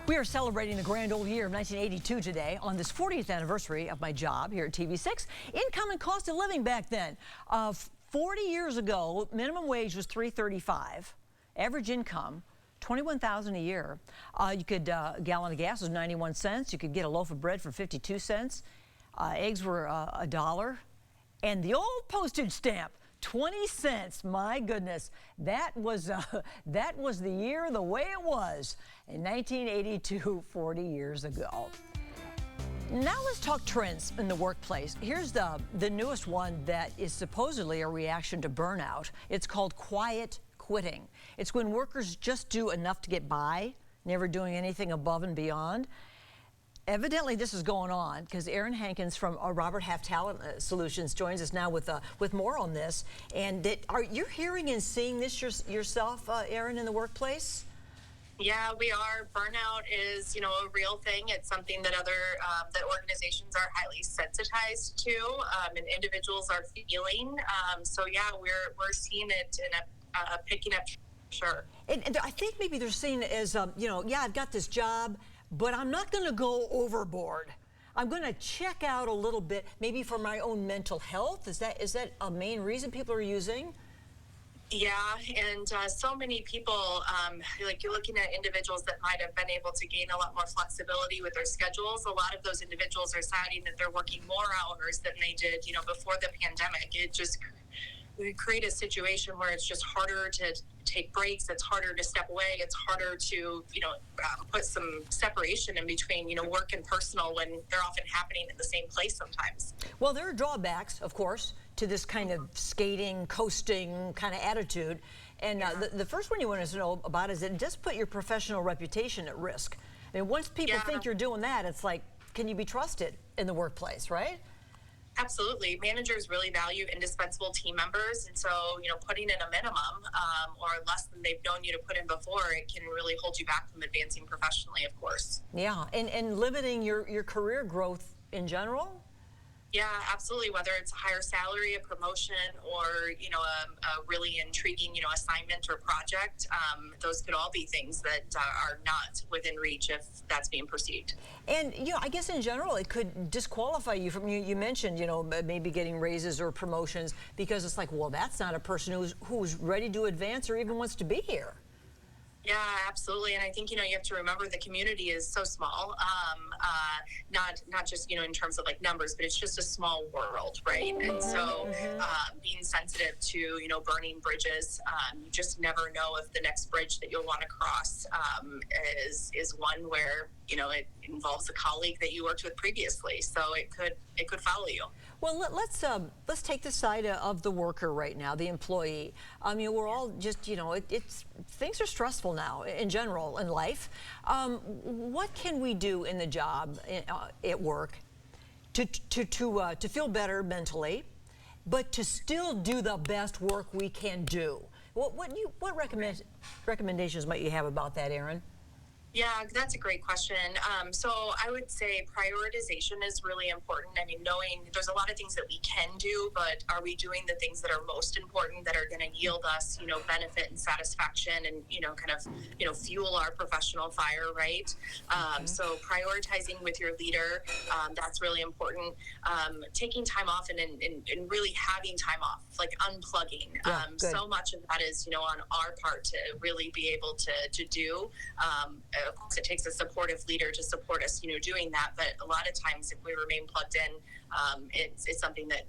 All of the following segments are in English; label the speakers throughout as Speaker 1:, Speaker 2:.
Speaker 1: We are celebrating the grand old year of 1982 today on this 40th anniversary of my job here at TV6. Income and cost of living back then. 40 years ago, minimum wage was $3.35. Average income, $21,000 a year. A gallon of gas was 91 cents. You could get a loaf of bread for 52 cents. Eggs were $1. And the old postage stamp, 20 cents. My goodness, that was the year the way it was in 1982, 40 years ago. Now let's talk trends in the workplace. Here's the newest one that is supposedly a reaction to burnout. It's called quiet quitting. It's when workers just do enough to get by, never doing anything above and beyond. Evidently, this is going on because Erin Hankins from Robert Half Talent Solutions joins us now with more on this. And are you hearing and seeing this yourself, Erin, in the workplace?
Speaker 2: Yeah, we are. Burnout is, a real thing. It's something that that organizations are highly sensitized to, and individuals are feeling. So yeah, we're seeing it and picking up. Sure.
Speaker 1: And I think maybe they're seeing it as, yeah, I've got this job, but I'm not going to go overboard. I'm going to check out a little bit, maybe for my own mental health. Is that a main reason people are using?
Speaker 2: Yeah, and so many people, like you're looking at individuals that might have been able to gain a lot more flexibility with their schedules. A lot of those individuals are citing that they're working more hours than they did, before the pandemic. We create a situation where it's just harder to take breaks. It's harder to step away. It's harder to, put some separation in between, work and personal when they're often happening in the same place sometimes.
Speaker 1: Well, there are drawbacks, of course, to this kind of skating, coasting kind of attitude. And the first one you want to know about is it does put your professional reputation at risk. I mean, once people think you're doing that, it's like, can you be trusted in the workplace, right?
Speaker 2: Absolutely. Managers really value indispensable team members. And so, putting in a minimum or less than they've known you to put in before, it can really hold you back from advancing professionally, of course.
Speaker 1: Yeah, and limiting your career growth in general?
Speaker 2: Yeah, absolutely. Whether it's a higher salary, a promotion, or, a really intriguing, assignment or project, those could all be things that are not within reach if that's being perceived.
Speaker 1: And, I guess in general, it could disqualify you from, you mentioned, maybe getting raises or promotions because it's like, well, that's not a person who's ready to advance or even wants to be here.
Speaker 2: Yeah, absolutely. And I think, you have to remember the community is so small, not just, in terms of like numbers, but it's just a small world, right? And so being sensitive to, burning bridges, you just never know if the next bridge that you'll want to cross is one where, it involves a colleague that you worked with previously. So it could follow you.
Speaker 1: Well, let's take the side of the worker right now, the employee. I mean, we're all just, things are stressful now in general in life. What can we do in the job at work to feel better mentally, but to still do the best work we can do? What recommendations might you have about that, Erin?
Speaker 2: Yeah, that's a great question. So I would say prioritization is really important. I mean, knowing there's a lot of things that we can do, but are we doing the things that are most important that are going to yield us, benefit and satisfaction and, fuel our professional fire, right? So prioritizing with your leader, that's really important. Taking time off and really having time off, like unplugging. So much of that is, on our part to really be able to do. Of course, it takes a supportive leader to support us, doing that. But a lot of times, if we remain plugged in, it's something that,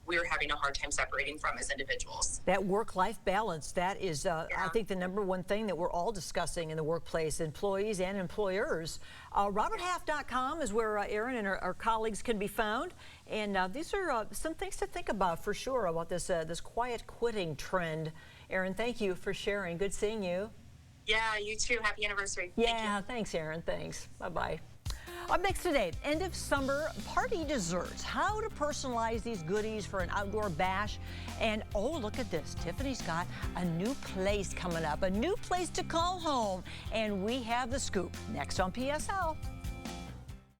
Speaker 2: we're having a hard time separating from as individuals.
Speaker 1: That work-life balance, that is, I think, the number one thing that we're all discussing in the workplace, employees and employers. RobertHalf.com is where Erin and our colleagues can be found. And these are some things to think about for sure about this quiet quitting trend. Erin, thank you for sharing. Good seeing you.
Speaker 2: Yeah, you too. Happy anniversary.
Speaker 1: Yeah, thanks, Erin. Thanks. Bye-bye. Up next today, end of summer party desserts. How to personalize these goodies for an outdoor bash. And oh, look at this. Tiffany's got a new place coming up, a new place to call home. And we have the scoop next on PSL.